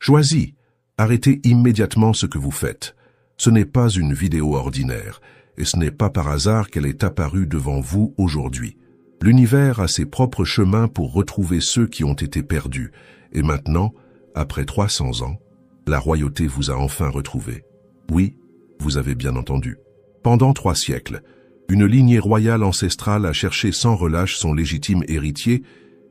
Choisis. Arrêtez immédiatement ce que vous faites. Ce n'est pas une vidéo ordinaire, et ce n'est pas par hasard qu'elle est apparue devant vous aujourd'hui. L'univers a ses propres chemins pour retrouver ceux qui ont été perdus, et maintenant, après 300 ans, la royauté vous a enfin retrouvé. Oui, vous avez bien entendu. Pendant 3 siècles, une lignée royale ancestrale a cherché sans relâche son légitime héritier,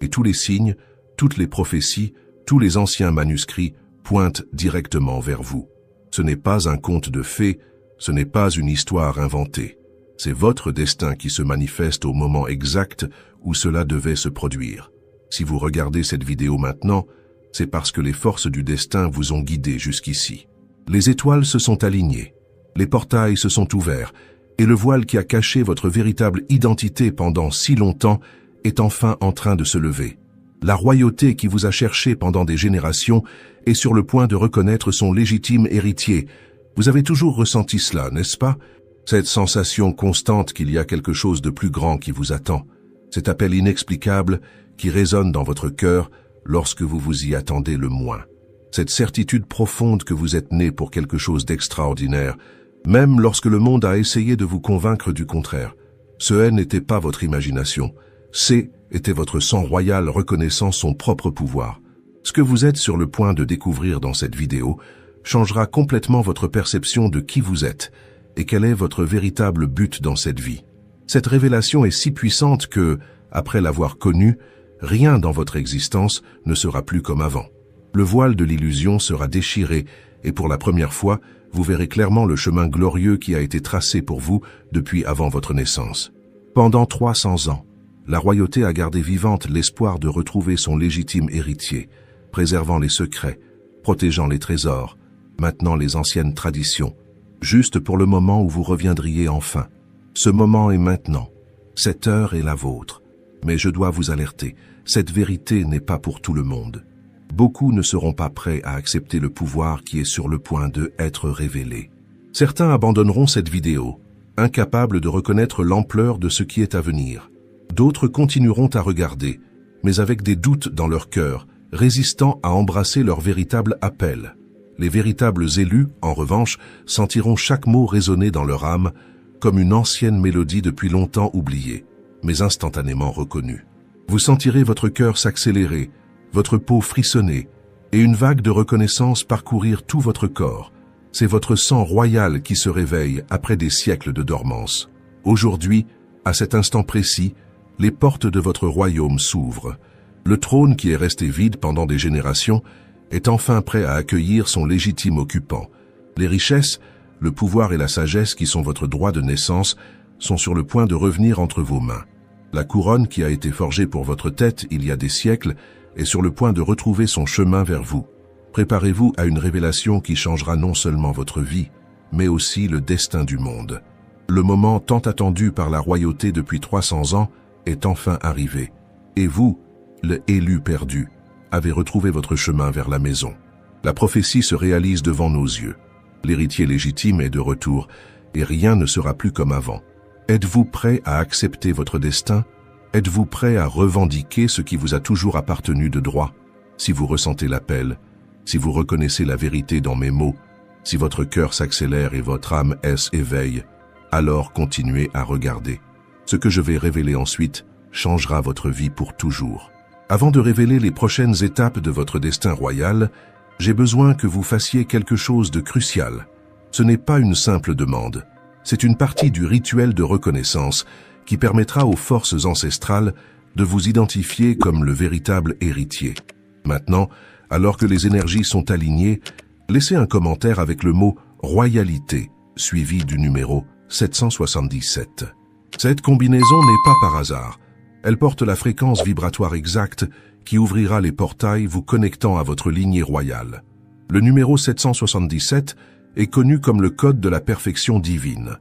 et tous les signes, toutes les prophéties, tous les anciens manuscrits pointent directement vers vous. Ce n'est pas un conte de fées, ce n'est pas une histoire inventée. C'est votre destin qui se manifeste au moment exact où cela devait se produire. Si vous regardez cette vidéo maintenant, c'est parce que les forces du destin vous ont guidé jusqu'ici. Les étoiles se sont alignées, les portails se sont ouverts, et le voile qui a caché votre véritable identité pendant si longtemps est enfin en train de se lever. La royauté qui vous a cherché pendant des générations est sur le point de reconnaître son légitime héritier. Vous avez toujours ressenti cela, n'est-ce pas? Cette sensation constante qu'il y a quelque chose de plus grand qui vous attend. Cet appel inexplicable qui résonne dans votre cœur lorsque vous vous y attendez le moins. Cette certitude profonde que vous êtes né pour quelque chose d'extraordinaire, même lorsque le monde a essayé de vous convaincre du contraire. Ce N n'était pas votre imagination. C était votre sang royal reconnaissant son propre pouvoir. Ce que vous êtes sur le point de découvrir dans cette vidéo changera complètement votre perception de qui vous êtes et quel est votre véritable but dans cette vie. Cette révélation est si puissante que, après l'avoir connue, rien dans votre existence ne sera plus comme avant. Le voile de l'illusion sera déchiré et pour la première fois, vous verrez clairement le chemin glorieux qui a été tracé pour vous depuis avant votre naissance. Pendant 300 ans, la royauté a gardé vivante l'espoir de retrouver son légitime héritier, préservant les secrets, protégeant les trésors, maintenant les anciennes traditions, juste pour le moment où vous reviendriez enfin. Ce moment est maintenant. Cette heure est la vôtre. Mais je dois vous alerter, cette vérité n'est pas pour tout le monde. Beaucoup ne seront pas prêts à accepter le pouvoir qui est sur le point de être révélé. Certains abandonneront cette vidéo, incapables de reconnaître l'ampleur de ce qui est à venir. D'autres continueront à regarder, mais avec des doutes dans leur cœur, résistant à embrasser leur véritable appel. Les véritables élus, en revanche, sentiront chaque mot résonner dans leur âme comme une ancienne mélodie depuis longtemps oubliée, mais instantanément reconnue. Vous sentirez votre cœur s'accélérer, votre peau frissonner, et une vague de reconnaissance parcourir tout votre corps. C'est votre sang royal qui se réveille après des siècles de dormance. Aujourd'hui, à cet instant précis, les portes de votre royaume s'ouvrent. Le trône qui est resté vide pendant des générations est enfin prêt à accueillir son légitime occupant. Les richesses, le pouvoir et la sagesse qui sont votre droit de naissance sont sur le point de revenir entre vos mains. La couronne qui a été forgée pour votre tête il y a des siècles est sur le point de retrouver son chemin vers vous. Préparez-vous à une révélation qui changera non seulement votre vie, mais aussi le destin du monde. Le moment tant attendu par la royauté depuis 300 ans est enfin arrivé. Et vous, le élu perdu, avez retrouvé votre chemin vers la maison. La prophétie se réalise devant nos yeux. L'héritier légitime est de retour, et rien ne sera plus comme avant. Êtes-vous prêt à accepter votre destin? Êtes-vous prêt à revendiquer ce qui vous a toujours appartenu de droit? Si vous ressentez l'appel, si vous reconnaissez la vérité dans mes mots, si votre cœur s'accélère et votre âme s'éveille, alors continuez à regarder. Ce que je vais révéler ensuite changera votre vie pour toujours. Avant de révéler les prochaines étapes de votre destin royal, j'ai besoin que vous fassiez quelque chose de crucial. Ce n'est pas une simple demande. C'est une partie du rituel de reconnaissance qui permettra aux forces ancestrales de vous identifier comme le véritable héritier. Maintenant, alors que les énergies sont alignées, laissez un commentaire avec le mot « royalité » suivi du numéro 777. Cette combinaison n'est pas par hasard. Elle porte la fréquence vibratoire exacte qui ouvrira les portails vous connectant à votre lignée royale. Le numéro 777 est connu comme le code de la perfection divine,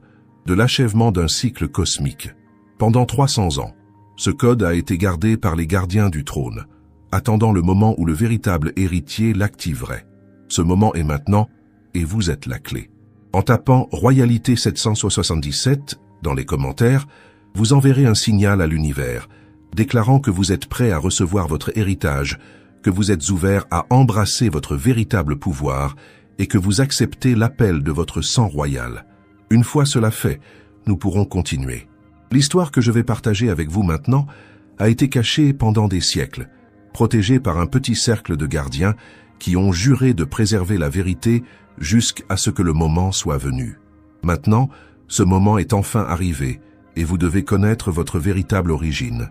de l'achèvement d'un cycle cosmique. Pendant 300 ans, ce code a été gardé par les gardiens du trône, attendant le moment où le véritable héritier l'activerait. Ce moment est maintenant, et vous êtes la clé. En tapant « Royalité 777 » dans les commentaires, vous enverrez un signal à l'univers, déclarant que vous êtes prêt à recevoir votre héritage, que vous êtes ouvert à embrasser votre véritable pouvoir et que vous acceptez l'appel de votre sang royal. Une fois cela fait, nous pourrons continuer. L'histoire que je vais partager avec vous maintenant a été cachée pendant des siècles, protégée par un petit cercle de gardiens qui ont juré de préserver la vérité jusqu'à ce que le moment soit venu. Maintenant, ce moment est enfin arrivé et vous devez connaître votre véritable origine.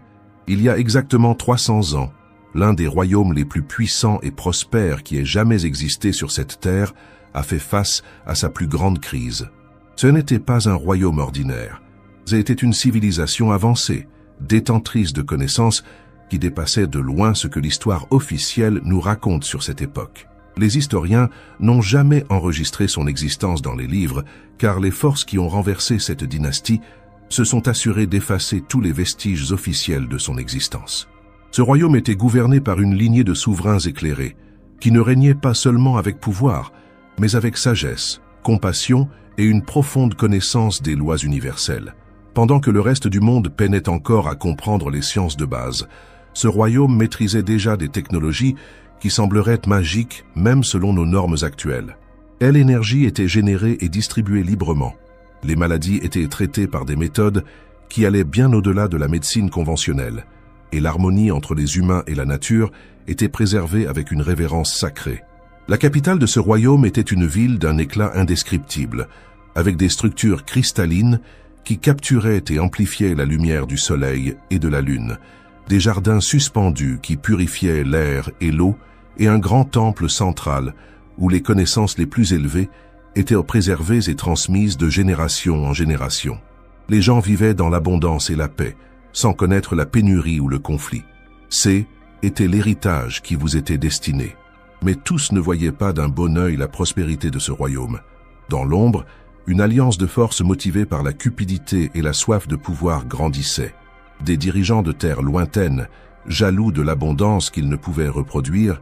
Il y a exactement 300 ans, l'un des royaumes les plus puissants et prospères qui ait jamais existé sur cette terre a fait face à sa plus grande crise. Ce n'était pas un royaume ordinaire. C'était une civilisation avancée, détentrice de connaissances qui dépassait de loin ce que l'histoire officielle nous raconte sur cette époque. Les historiens n'ont jamais enregistré son existence dans les livres, car les forces qui ont renversé cette dynastie se sont assurées d'effacer tous les vestiges officiels de son existence. Ce royaume était gouverné par une lignée de souverains éclairés, qui ne régnaient pas seulement avec pouvoir, mais avec sagesse, compassion et une profonde connaissance des lois universelles. Pendant que le reste du monde peinait encore à comprendre les sciences de base, ce royaume maîtrisait déjà des technologies qui sembleraient magiques même selon nos normes actuelles. L'énergie était générée et distribuée librement. Les maladies étaient traitées par des méthodes qui allaient bien au-delà de la médecine conventionnelle, et l'harmonie entre les humains et la nature était préservée avec une révérence sacrée. La capitale de ce royaume était une ville d'un éclat indescriptible, avec des structures cristallines qui capturaient et amplifiaient la lumière du soleil et de la lune, des jardins suspendus qui purifiaient l'air et l'eau, et un grand temple central où les connaissances les plus élevées étaient préservées et transmises de génération en génération. Les gens vivaient dans l'abondance et la paix, sans connaître la pénurie ou le conflit. Était l'héritage qui vous était destiné. Mais tous ne voyaient pas d'un bon œil la prospérité de ce royaume. Dans l'ombre, une alliance de forces motivée par la cupidité et la soif de pouvoir grandissait. Des dirigeants de terres lointaines, jaloux de l'abondance qu'ils ne pouvaient reproduire,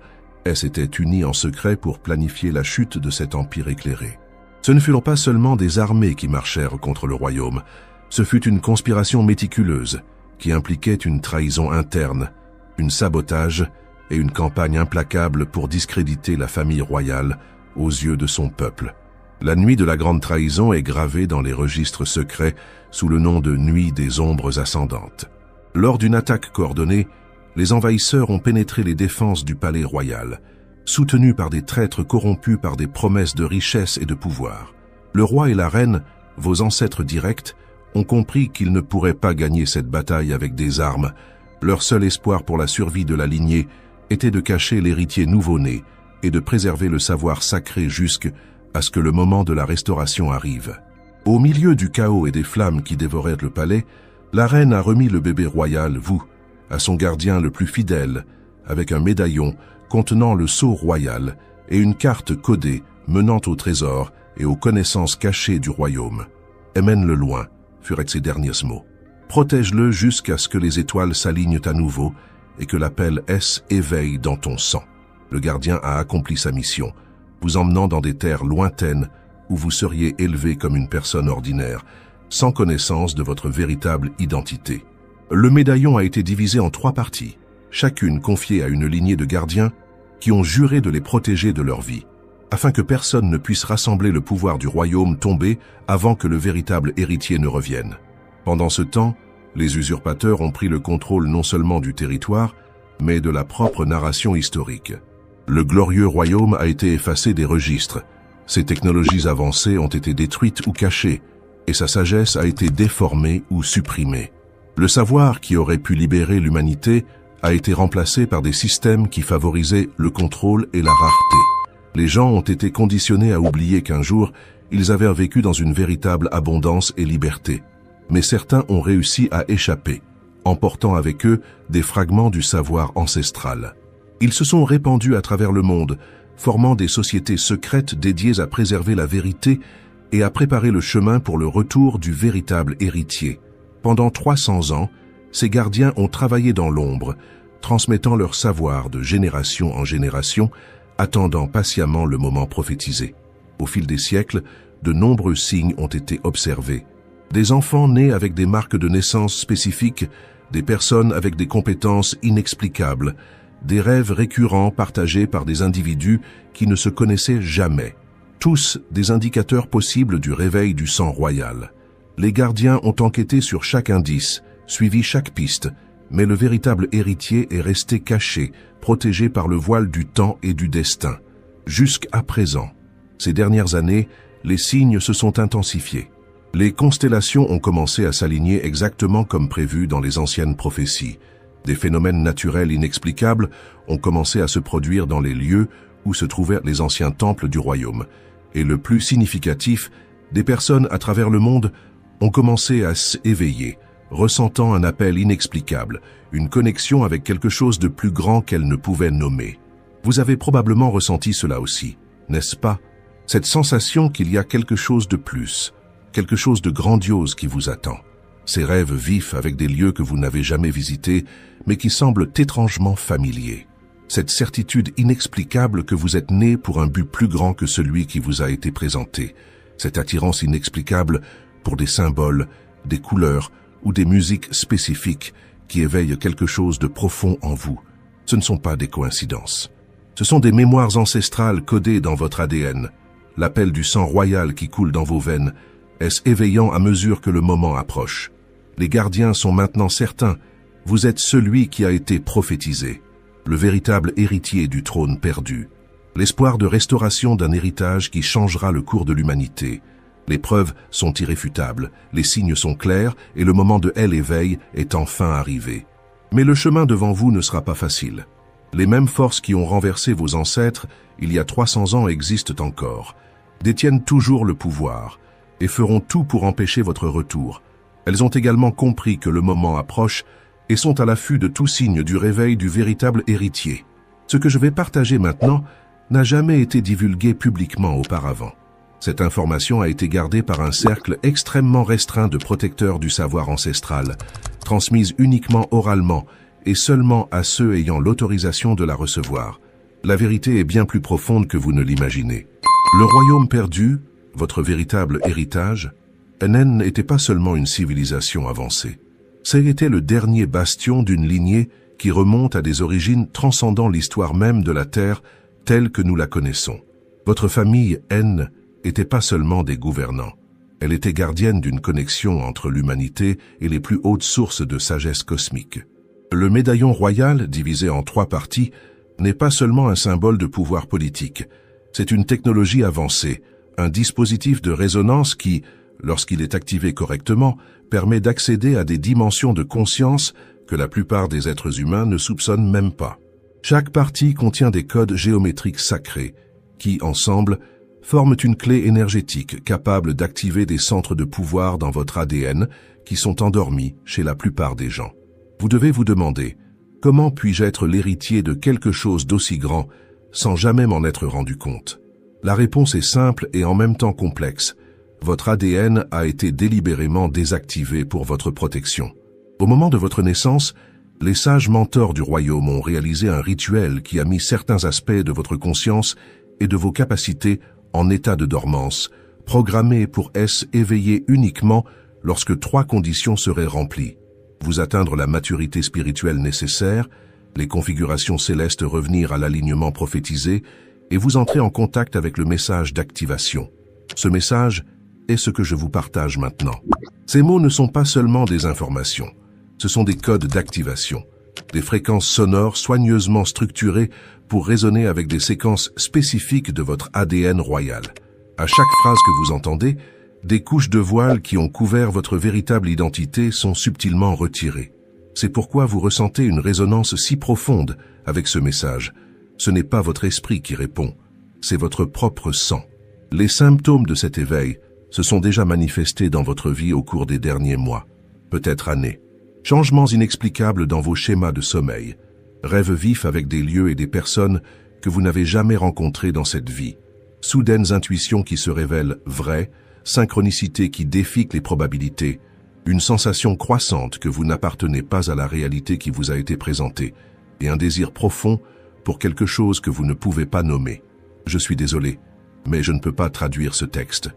s'étaient unis en secret pour planifier la chute de cet empire éclairé. Ce ne furent pas seulement des armées qui marchèrent contre le royaume, ce fut une conspiration méticuleuse qui impliquait une trahison interne, un sabotage et une campagne implacable pour discréditer la famille royale aux yeux de son peuple. La nuit de la grande trahison est gravée dans les registres secrets sous le nom de Nuit des ombres ascendantes. Lors d'une attaque coordonnée, les envahisseurs ont pénétré les défenses du palais royal, soutenus par des traîtres corrompus par des promesses de richesse et de pouvoir. Le roi et la reine, vos ancêtres directs, ont compris qu'ils ne pourraient pas gagner cette bataille avec des armes. Leur seul espoir pour la survie de la lignée était de cacher l'héritier nouveau-né et de préserver le savoir sacré jusqu'à ce que le moment de la restauration arrive. Au milieu du chaos et des flammes qui dévoraient le palais, la reine a remis le bébé royal, vous, à son gardien le plus fidèle, avec un médaillon contenant le sceau royal et une carte codée menant au trésor et aux connaissances cachées du royaume. Emmène-le loin, furent ses derniers mots. Protège-le jusqu'à ce que les étoiles s'alignent à nouveau et que l'appel éveille dans ton sang. Le gardien a accompli sa mission, vous emmenant dans des terres lointaines où vous seriez élevé comme une personne ordinaire, sans connaissance de votre véritable identité. Le médaillon a été divisé en 3 parties, chacune confiée à une lignée de gardiens qui ont juré de les protéger de leur vie, afin que personne ne puisse rassembler le pouvoir du royaume tombé avant que le véritable héritier ne revienne. Pendant ce temps, les usurpateurs ont pris le contrôle non seulement du territoire, mais de la propre narration historique. Le glorieux royaume a été effacé des registres, ses technologies avancées ont été détruites ou cachées, et sa sagesse a été déformée ou supprimée. Le savoir qui aurait pu libérer l'humanité a été remplacé par des systèmes qui favorisaient le contrôle et la rareté. Les gens ont été conditionnés à oublier qu'un jour, ils avaient vécu dans une véritable abondance et liberté. Mais certains ont réussi à échapper, emportant avec eux des fragments du savoir ancestral. Ils se sont répandus à travers le monde, formant des sociétés secrètes dédiées à préserver la vérité et à préparer le chemin pour le retour du véritable héritier. Pendant 300 ans, ces gardiens ont travaillé dans l'ombre, transmettant leur savoir de génération en génération, attendant patiemment le moment prophétisé. Au fil des siècles, de nombreux signes ont été observés. Des enfants nés avec des marques de naissance spécifiques, des personnes avec des compétences inexplicables, des rêves récurrents partagés par des individus qui ne se connaissaient jamais. Tous des indicateurs possibles du réveil du sang royal. Les gardiens ont enquêté sur chaque indice, suivi chaque piste, mais le véritable héritier est resté caché, protégé par le voile du temps et du destin. Jusqu'à présent. Ces dernières années, les signes se sont intensifiés. Les constellations ont commencé à s'aligner exactement comme prévu dans les anciennes prophéties. Des phénomènes naturels inexplicables ont commencé à se produire dans les lieux où se trouvaient les anciens temples du royaume. Et le plus significatif, des personnes à travers le monde ont commencé à s'éveiller, ressentant un appel inexplicable, une connexion avec quelque chose de plus grand qu'elles ne pouvaient nommer. Vous avez probablement ressenti cela aussi, n'est-ce pas? Cette sensation qu'il y a quelque chose de plus, quelque chose de grandiose qui vous attend. Ces rêves vifs avec des lieux que vous n'avez jamais visités, mais qui semblent étrangement familiers. Cette certitude inexplicable que vous êtes né pour un but plus grand que celui qui vous a été présenté. Cette attirance inexplicable pour des symboles, des couleurs ou des musiques spécifiques qui éveillent quelque chose de profond en vous. Ce ne sont pas des coïncidences. Ce sont des mémoires ancestrales codées dans votre ADN. L'appel du sang royal qui coule dans vos veines est éveillant à mesure que le moment approche. Les gardiens sont maintenant certains. Vous êtes celui qui a été prophétisé, le véritable héritier du trône perdu, l'espoir de restauration d'un héritage qui changera le cours de l'humanité. Les preuves sont irréfutables, les signes sont clairs et le moment de l'éveil est enfin arrivé. Mais le chemin devant vous ne sera pas facile. Les mêmes forces qui ont renversé vos ancêtres il y a 300 ans existent encore, détiennent toujours le pouvoir et feront tout pour empêcher votre retour. Elles ont également compris que le moment approche et sont à l'affût de tout signe du réveil du véritable héritier. Ce que je vais partager maintenant n'a jamais été divulgué publiquement auparavant. Cette information a été gardée par un cercle extrêmement restreint de protecteurs du savoir ancestral, transmise uniquement oralement et seulement à ceux ayant l'autorisation de la recevoir. La vérité est bien plus profonde que vous ne l'imaginez. Le royaume perdu, votre véritable héritage, NN n'était pas seulement une civilisation avancée. C'était le dernier bastion d'une lignée qui remonte à des origines transcendant l'histoire même de la Terre telle que nous la connaissons. Votre famille N n'était pas seulement des gouvernants. Elle était gardienne d'une connexion entre l'humanité et les plus hautes sources de sagesse cosmique. Le médaillon royal, divisé en 3 parties, n'est pas seulement un symbole de pouvoir politique. C'est une technologie avancée, un dispositif de résonance qui, lorsqu'il est activé correctement, permet d'accéder à des dimensions de conscience que la plupart des êtres humains ne soupçonnent même pas. Chaque partie contient des codes géométriques sacrés qui, ensemble, forment une clé énergétique capable d'activer des centres de pouvoir dans votre ADN qui sont endormis chez la plupart des gens. Vous devez vous demander, comment puis-je être l'héritier de quelque chose d'aussi grand sans jamais m'en être rendu compte? La réponse est simple et en même temps complexe. Votre ADN a été délibérément désactivé pour votre protection. Au moment de votre naissance, les sages mentors du royaume ont réalisé un rituel qui a mis certains aspects de votre conscience et de vos capacités en état de dormance, programmés pour éveiller uniquement lorsque 3 conditions seraient remplies. Vous atteindre la maturité spirituelle nécessaire, les configurations célestes revenir à l'alignement prophétisé et vous entrez en contact avec le message d'activation. Ce message est ce que je vous partage maintenant. Ces mots ne sont pas seulement des informations, ce sont des codes d'activation, des fréquences sonores soigneusement structurées pour résonner avec des séquences spécifiques de votre ADN royal. À chaque phrase que vous entendez, des couches de voile qui ont couvert votre véritable identité sont subtilement retirées. C'est pourquoi vous ressentez une résonance si profonde avec ce message. Ce n'est pas votre esprit qui répond, c'est votre propre sang. Les symptômes de cet éveil se sont déjà manifestés dans votre vie au cours des derniers mois, peut-être années. Changements inexplicables dans vos schémas de sommeil, rêves vifs avec des lieux et des personnes que vous n'avez jamais rencontrés dans cette vie, soudaines intuitions qui se révèlent vraies, synchronicité qui défique les probabilités, une sensation croissante que vous n'appartenez pas à la réalité qui vous a été présentée, et un désir profond pour quelque chose que vous ne pouvez pas nommer. Je suis désolé, mais je ne peux pas traduire ce texte.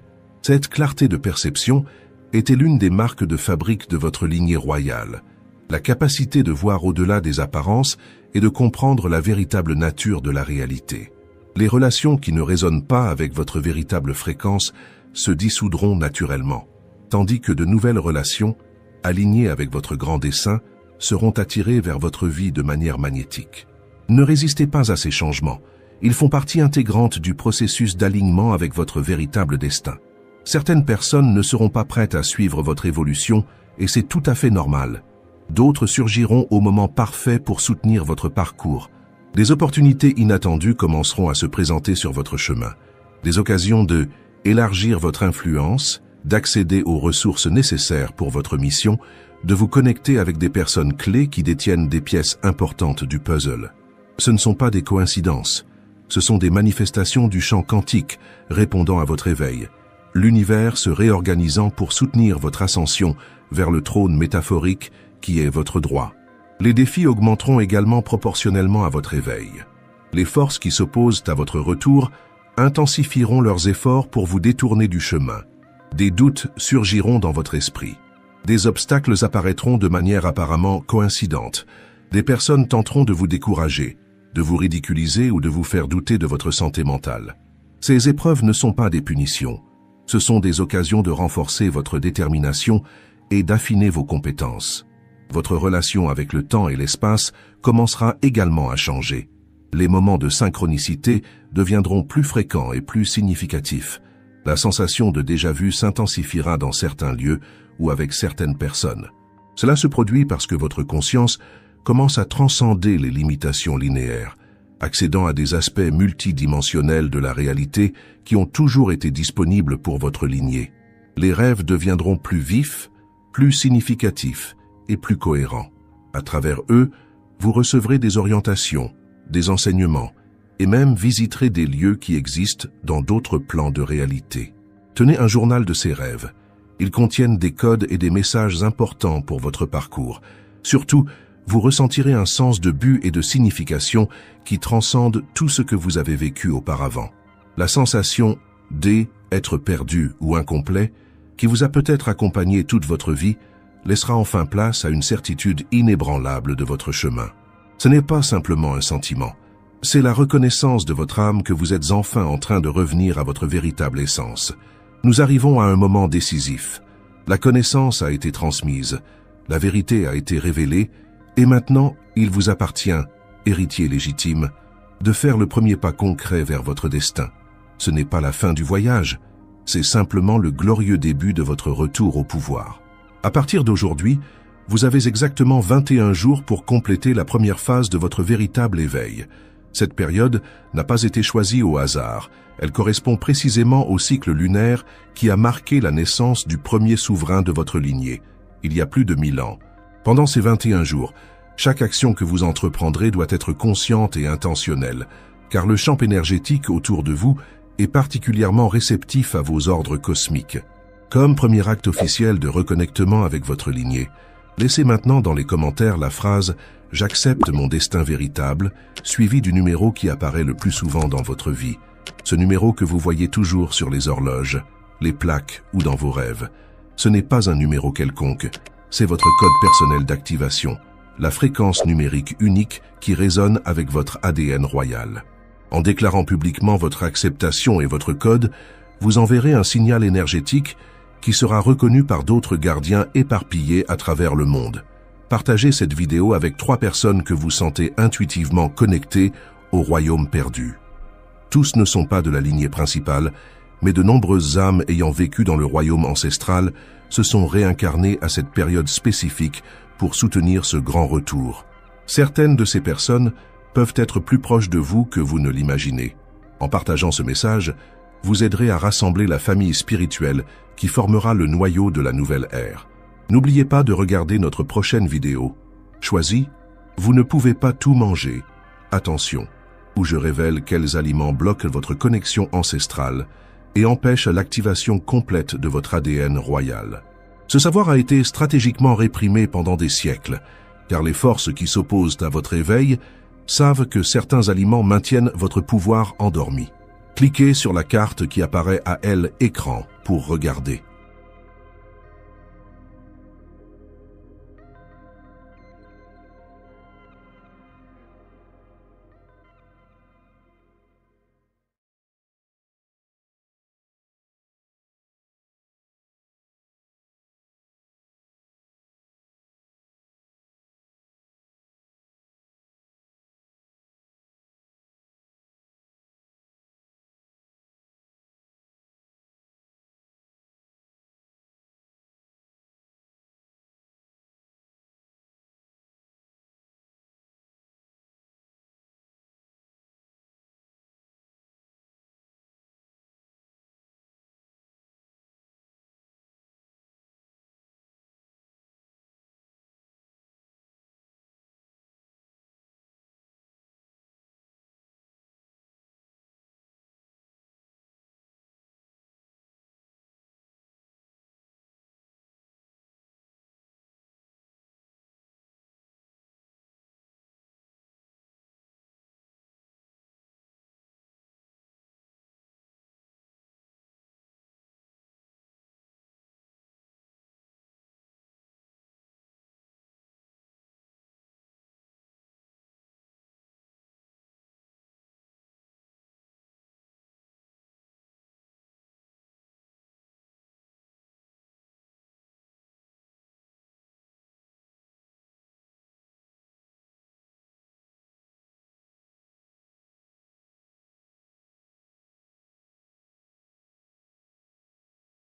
Cette clarté de perception était l'une des marques de fabrique de votre lignée royale, la capacité de voir au-delà des apparences et de comprendre la véritable nature de la réalité. Les relations qui ne résonnent pas avec votre véritable fréquence se dissoudront naturellement, tandis que de nouvelles relations, alignées avec votre grand dessein, seront attirées vers votre vie de manière magnétique. Ne résistez pas à ces changements. Ils font partie intégrante du processus d'alignement avec votre véritable destin. Certaines personnes ne seront pas prêtes à suivre votre évolution et c'est tout à fait normal. D'autres surgiront au moment parfait pour soutenir votre parcours. Des opportunités inattendues commenceront à se présenter sur votre chemin. Des occasions de élargir votre influence, d'accéder aux ressources nécessaires pour votre mission, de vous connecter avec des personnes clés qui détiennent des pièces importantes du puzzle. Ce ne sont pas des coïncidences. Ce sont des manifestations du champ quantique répondant à votre éveil. L'univers se réorganisant pour soutenir votre ascension vers le trône métaphorique qui est votre droit. Les défis augmenteront également proportionnellement à votre éveil. Les forces qui s'opposent à votre retour intensifieront leurs efforts pour vous détourner du chemin. Des doutes surgiront dans votre esprit. Des obstacles apparaîtront de manière apparemment coïncidente. Des personnes tenteront de vous décourager, de vous ridiculiser ou de vous faire douter de votre santé mentale. Ces épreuves ne sont pas des punitions. Ce sont des occasions de renforcer votre détermination et d'affiner vos compétences. Votre relation avec le temps et l'espace commencera également à changer. Les moments de synchronicité deviendront plus fréquents et plus significatifs. La sensation de déjà-vu s'intensifiera dans certains lieux ou avec certaines personnes. Cela se produit parce que votre conscience commence à transcender les limitations linéaires, accédant à des aspects multidimensionnels de la réalité qui ont toujours été disponibles pour votre lignée. Les rêves deviendront plus vifs, plus significatifs et plus cohérents. À travers eux, vous recevrez des orientations, des enseignements, et même visiterez des lieux qui existent dans d'autres plans de réalité. Tenez un journal de ces rêves. Ils contiennent des codes et des messages importants pour votre parcours. Surtout, vous ressentirez un sens de but et de signification qui transcende tout ce que vous avez vécu auparavant. La sensation d'être perdu ou incomplet, qui vous a peut-être accompagné toute votre vie, laissera enfin place à une certitude inébranlable de votre chemin. Ce n'est pas simplement un sentiment. C'est la reconnaissance de votre âme que vous êtes enfin en train de revenir à votre véritable essence. Nous arrivons à un moment décisif. La connaissance a été transmise, la vérité a été révélée, et maintenant, il vous appartient, héritier légitime, de faire le premier pas concret vers votre destin. Ce n'est pas la fin du voyage, c'est simplement le glorieux début de votre retour au pouvoir. À partir d'aujourd'hui, vous avez exactement 21 jours pour compléter la première phase de votre véritable éveil. Cette période n'a pas été choisie au hasard. Elle correspond précisément au cycle lunaire qui a marqué la naissance du premier souverain de votre lignée, il y a plus de 1000 ans. Pendant ces 21 jours, chaque action que vous entreprendrez doit être consciente et intentionnelle, car le champ énergétique autour de vous est particulièrement réceptif à vos ordres cosmiques. Comme premier acte officiel de reconnectement avec votre lignée, laissez maintenant dans les commentaires la phrase « J'accepte mon destin véritable » suivi du numéro qui apparaît le plus souvent dans votre vie. Ce numéro que vous voyez toujours sur les horloges, les plaques ou dans vos rêves. Ce n'est pas un numéro quelconque, c'est votre code personnel d'activation, la fréquence numérique unique qui résonne avec votre ADN royal. En déclarant publiquement votre acceptation et votre code, vous enverrez un signal énergétique qui sera reconnu par d'autres gardiens éparpillés à travers le monde. Partagez cette vidéo avec 3 personnes que vous sentez intuitivement connectées au royaume perdu. Tous ne sont pas de la lignée principale, mais de nombreuses âmes ayant vécu dans le royaume ancestral se sont réincarnées à cette période spécifique pour soutenir ce grand retour. Certaines de ces personnes peuvent être plus proches de vous que vous ne l'imaginez. En partageant ce message, vous aiderez à rassembler la famille spirituelle qui formera le noyau de la nouvelle ère. N'oubliez pas de regarder notre prochaine vidéo. Choisie, vous ne pouvez pas tout manger. Attention, où je révèle quels aliments bloquent votre connexion ancestrale et empêchent l'activation complète de votre ADN royal. Ce savoir a été stratégiquement réprimé pendant des siècles, car les forces qui s'opposent à votre éveil savent que certains aliments maintiennent votre pouvoir endormi. Cliquez sur la carte qui apparaît à l'écran pour regarder.